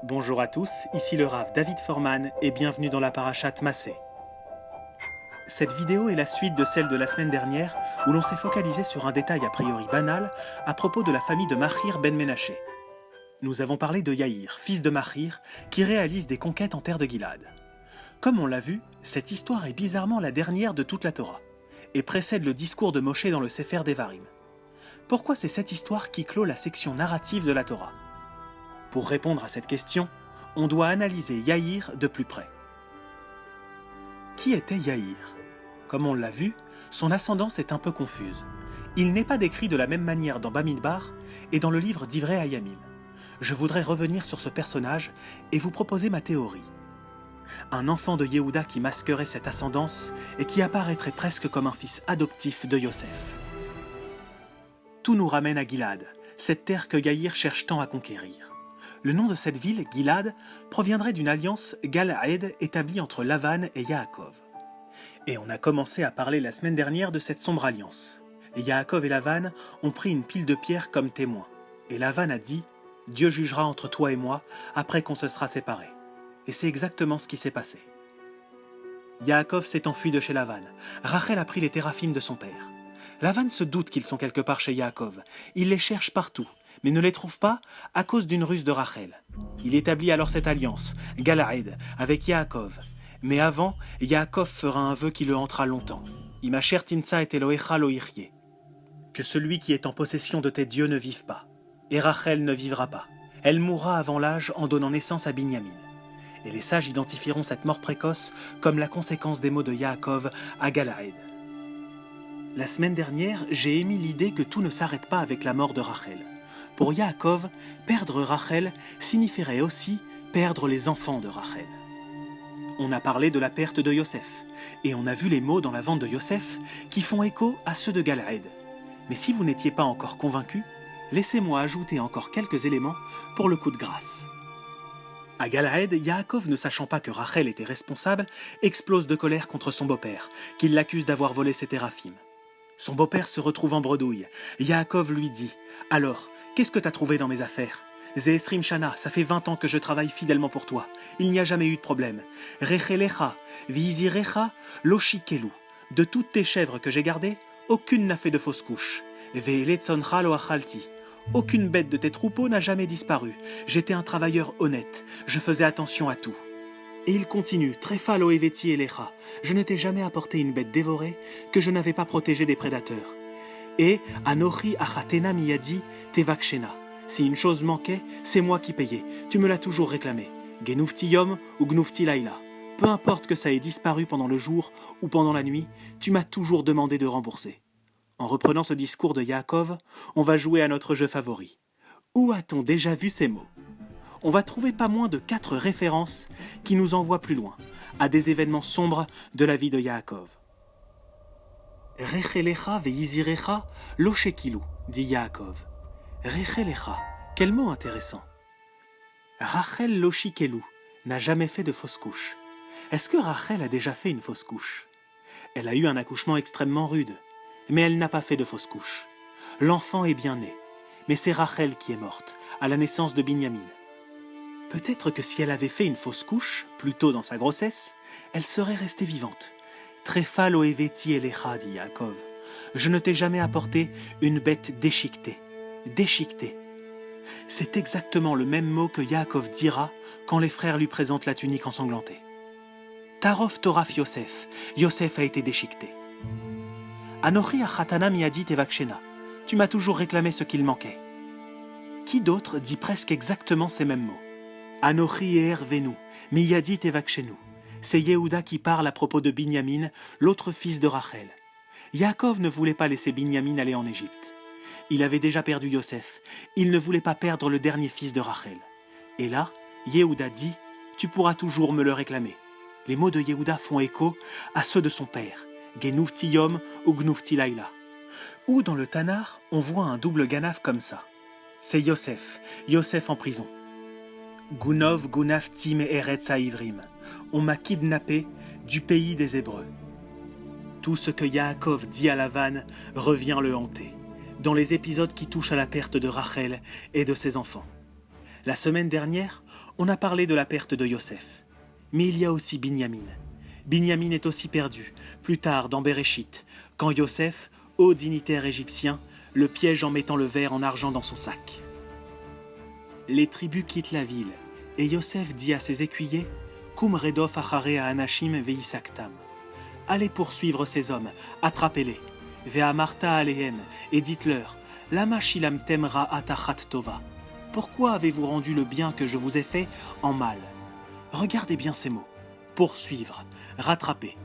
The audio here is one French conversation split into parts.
Bonjour à tous, ici le Rav David Forman et bienvenue dans la parashat Massé. Cette vidéo est la suite de celle de la semaine dernière où l'on s'est focalisé sur un détail a priori banal à propos de la famille de Machir ben Ménaché. Nous avons parlé de Yaïr, fils de Machir, qui réalise des conquêtes en terre de Gilad. Comme on l'a vu, cette histoire est bizarrement la dernière de toute la Torah et précède le discours de Moshe dans le Sefer Devarim. Pourquoi c'est cette histoire qui clôt la section narrative de la Torah ? Pour répondre à cette question, on doit analyser Yaïr de plus près. Qui était Yaïr ? Comme on l'a vu, son ascendance est un peu confuse. Il n'est pas décrit de la même manière dans Bamidbar et dans le livre d'Ivrei Hayamim. Je voudrais revenir sur ce personnage et vous proposer ma théorie. Un enfant de Yehuda qui masquerait cette ascendance et qui apparaîtrait presque comme un fils adoptif de Yosef. Tout nous ramène à Gilad, cette terre que Yaïr cherche tant à conquérir. Le nom de cette ville, Gilad, proviendrait d'une alliance Galaed établie entre Lavan et Yaakov. Et on a commencé à parler la semaine dernière de cette sombre alliance. Yaakov et Lavan ont pris une pile de pierres comme témoins. Et Lavan a dit « Dieu jugera entre toi et moi après qu'on se sera séparés. » Et c'est exactement ce qui s'est passé. Yaakov s'est enfui de chez Lavan. Rachel a pris les téraphim de son père. Lavan se doute qu'ils sont quelque part chez Yaakov. Il les cherche partout, mais ne les trouve pas à cause d'une ruse de Rachel. Il établit alors cette alliance, Galaed, avec Yaakov. Mais avant, Yaakov fera un vœu qui le hantera longtemps. Imacher tinsa et Elohecha lo yichye. Que celui qui est en possession de tes dieux ne vive pas. Et Rachel ne vivra pas. Elle mourra avant l'âge en donnant naissance à Binyamin. Et les sages identifieront cette mort précoce comme la conséquence des mots de Yaakov à Galaed. La semaine dernière, j'ai émis l'idée que tout ne s'arrête pas avec la mort de Rachel. Pour Yaakov, perdre Rachel signifierait aussi perdre les enfants de Rachel. On a parlé de la perte de Yosef, et on a vu les mots dans la vente de Yosef qui font écho à ceux de Galaed. Mais si vous n'étiez pas encore convaincu, laissez-moi ajouter encore quelques éléments pour le coup de grâce. À Galaed, Yaakov, ne sachant pas que Rachel était responsable, explose de colère contre son beau-père, qui l'accuse d'avoir volé ses téraphim. Son beau-père se retrouve en bredouille. Yaakov lui dit « Alors, qu'est-ce que t'as trouvé dans mes affaires ? Zeesrim Shana, ça fait 20 ans que je travaille fidèlement pour toi. Il n'y a jamais eu de problème. Rechelecha, vizirecha, loshikelu. De toutes tes chèvres que j'ai gardées, aucune n'a fait de fausse couche. Ve'eletsoncha lo achalti. Aucune bête de tes troupeaux n'a jamais disparu. J'étais un travailleur honnête. Je faisais attention à tout. » Et il continue, Trefa lo eveti elecha. Je ne t'ai jamais apporté une bête dévorée que je n'avais pas protégée des prédateurs. Et Anochi achatena miyadi tevakshena. Si une chose manquait, c'est moi qui payais. Tu me l'as toujours réclamé. Genoufti yom ou gnoufti laila. Peu importe que ça ait disparu pendant le jour ou pendant la nuit, tu m'as toujours demandé de rembourser. En reprenant ce discours de Yaakov, on va jouer à notre jeu favori. Où a-t-on déjà vu ces mots ? On va trouver pas moins de 4 références qui nous envoient plus loin, à des événements sombres de la vie de Yaakov. Rechelecha veizirecha lo shekilu, dit Yaakov. Rechelecha, quel mot intéressant. Rachel lo shikelu n'a jamais fait de fausse couche. Est-ce que Rachel a déjà fait une fausse couche ? Elle a eu un accouchement extrêmement rude, mais elle n'a pas fait de fausse couche. L'enfant est bien né, mais c'est Rachel qui est morte, à la naissance de Binyamin. Peut-être que si elle avait fait une fausse couche, plus tôt dans sa grossesse, elle serait restée vivante. Trefa lo eveti elecha, dit Yaakov. Je ne t'ai jamais apporté une bête déchiquetée. Déchiquetée. C'est exactement le même mot que Yaakov dira quand les frères lui présentent la tunique ensanglantée. Tarof toraf Yosef. Yosef a été déchiqueté. Anochi achatana miyadi tevakshena. Tu m'as toujours réclamé ce qu'il manquait. Qui d'autre dit presque exactement ces mêmes mots ? Anochi ervenu, miyadi tevakshenu. C'est Yehuda qui parle à propos de Binyamin, l'autre fils de Rachel. Yaakov ne voulait pas laisser Binyamin aller en Égypte. Il avait déjà perdu Yosef. Il ne voulait pas perdre le dernier fils de Rachel. Et là, Yehuda dit « Tu pourras toujours me le réclamer ». Les mots de Yehuda font écho à ceux de son père, Genoufti yom ou Gnoufti laila. Ou dans le Tanar, on voit un double ganaf comme ça. C'est Yosef en prison. Gunov gunafti me'eretz ha'ivrim. On m'a kidnappé du pays des Hébreux. Tout ce que Yaakov dit à Lavan revient le hanter, dans les épisodes qui touchent à la perte de Rachel et de ses enfants. La semaine dernière, on a parlé de la perte de Yosef. Mais il y a aussi Binyamin. Binyamin est aussi perdu, plus tard dans Béréchit, quand Yosef, haut dignitaire égyptien, le piège en mettant le verre en argent dans son sac. Les tribus quittent la ville, et Yosef dit à ses écuyers « Kum redof achare anashim veisaktam » « Allez poursuivre ces hommes, attrapez-les. Ve'amarta alehem, et dites-leur « Lama shilamtem ra'atachat tova » Pourquoi avez-vous rendu le bien que je vous ai fait en mal? Regardez bien ces mots. Poursuivre, rattraper.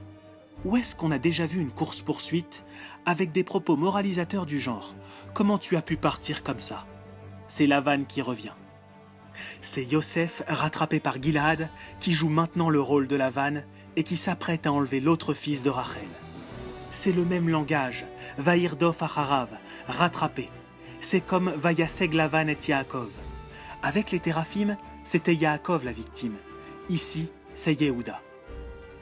Où est-ce qu'on a déjà vu une course-poursuite avec des propos moralisateurs du genre « Comment tu as pu partir comme ça ?» C'est Lavan qui revient. C'est Yosef, rattrapé par Gilad, qui joue maintenant le rôle de Lavan et qui s'apprête à enlever l'autre fils de Rachel. C'est le même langage, Vaïrdof acharav, rattrapé. C'est comme Vayaseg Lavan et Yaakov. Avec les Téraphim, c'était Yaakov la victime. Ici, c'est Yehuda.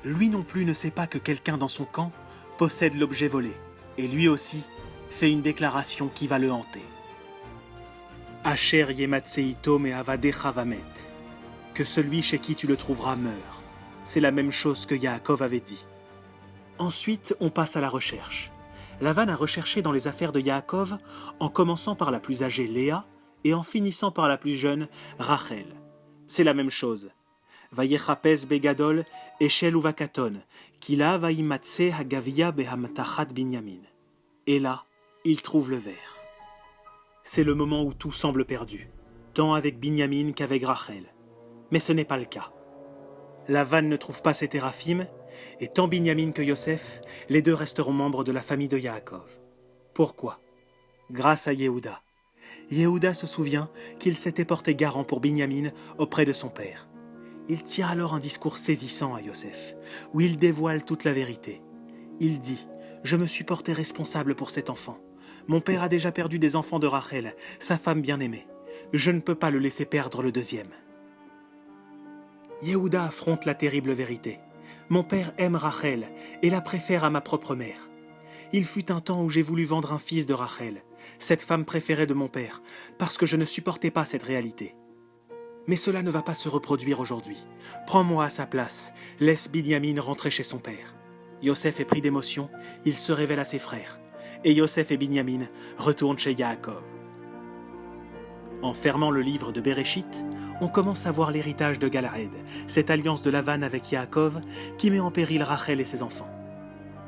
Lui non plus ne sait pas que quelqu'un dans son camp possède l'objet volé, et lui aussi fait une déclaration qui va le hanter. Asher yematseito me avadecha vamet. Que celui chez qui tu le trouveras meurt. C'est la même chose que Yaakov avait dit. Ensuite, on passe à la recherche. Lavan a recherché dans les affaires de Yaakov en commençant par la plus âgée Léa et en finissant par la plus jeune Rachel. C'est la même chose. Vayechapes begadol eshel uvakaton, kila vayimatse hagavia behamtachat binyamin. Et là, il trouve le verre. C'est le moment où tout semble perdu, tant avec Binyamin qu'avec Rachel. Mais ce n'est pas le cas. Lavan ne trouve pas ses Téraphim, et tant Binyamin que Yosef, les deux resteront membres de la famille de Yaakov. Pourquoi? Grâce à Yehuda. Yehuda se souvient qu'il s'était porté garant pour Binyamin auprès de son père. Il tient alors un discours saisissant à Yosef, où il dévoile toute la vérité. Il dit « Je me suis porté responsable pour cet enfant. Mon père a déjà perdu des enfants de Rachel, sa femme bien-aimée. Je ne peux pas le laisser perdre le deuxième. » Yehuda affronte la terrible vérité. Mon père aime Rachel et la préfère à ma propre mère. Il fut un temps où j'ai voulu vendre un fils de Rachel, cette femme préférée de mon père, parce que je ne supportais pas cette réalité. Mais cela ne va pas se reproduire aujourd'hui. Prends-moi à sa place, laisse Binyamin rentrer chez son père. Yosef est pris d'émotion, il se révèle à ses frères. Et Yosef et Binyamin retournent chez Yaakov. En fermant le livre de Béréchit, on commence à voir l'héritage de Galaed, cette alliance de Lavan avec Yaakov qui met en péril Rachel et ses enfants.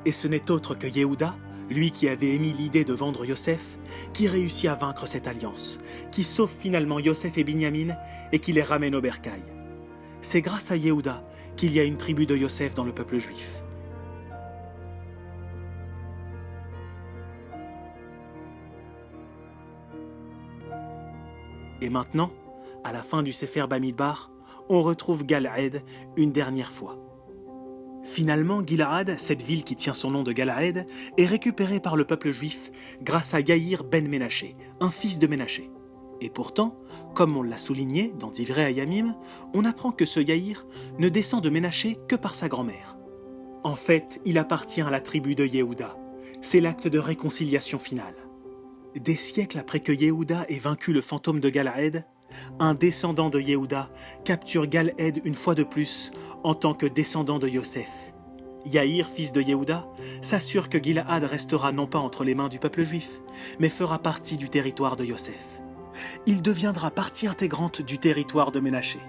Et ce n'est autre que Yehuda, lui qui avait émis l'idée de vendre Yosef, qui réussit à vaincre cette alliance, qui sauve finalement Yosef et Binyamin et qui les ramène au bercail. C'est grâce à Yehuda qu'il y a une tribu de Yosef dans le peuple juif. Et maintenant, à la fin du Sefer Bamidbar, on retrouve Galaed une dernière fois. Finalement, Gilad, cette ville qui tient son nom de Galaed, est récupérée par le peuple juif grâce à Yaïr ben Ménaché, un fils de Ménaché. Et pourtant, comme on l'a souligné dans Divrei Hayamim, on apprend que ce Yaïr ne descend de Ménaché que par sa grand-mère. En fait, il appartient à la tribu de Yehuda. C'est l'acte de réconciliation finale. Des siècles après que Yehuda ait vaincu le fantôme de Galaed, un descendant de Yehuda capture Galaed une fois de plus en tant que descendant de Yosef. Yaïr, fils de Yehuda, s'assure que Gilad restera non pas entre les mains du peuple juif, mais fera partie du territoire de Yosef. Il deviendra partie intégrante du territoire de Ménaché.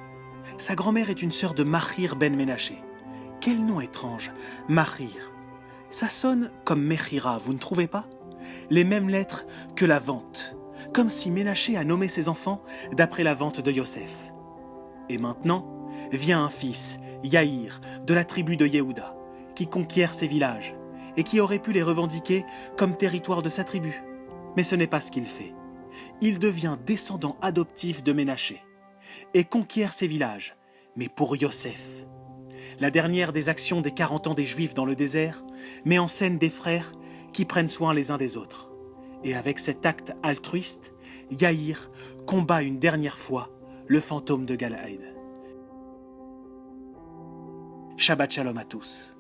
Sa grand-mère est une sœur de Machir ben Ménaché. Quel nom étrange, Machir. Ça sonne comme Mechira, vous ne trouvez pas? Les mêmes lettres que la vente, comme si Ménaché a nommé ses enfants d'après la vente de Yosef. Et maintenant, vient un fils, Yaïr, de la tribu de Yehuda, qui conquiert ces villages, et qui aurait pu les revendiquer comme territoire de sa tribu. Mais ce n'est pas ce qu'il fait. Il devient descendant adoptif de Ménaché, et conquiert ces villages, mais pour Yosef. La dernière des actions des 40 ans des Juifs dans le désert met en scène des frères qui prennent soin les uns des autres. Et avec cet acte altruiste, Yaïr combat une dernière fois le fantôme de Galaed. Shabbat Shalom à tous.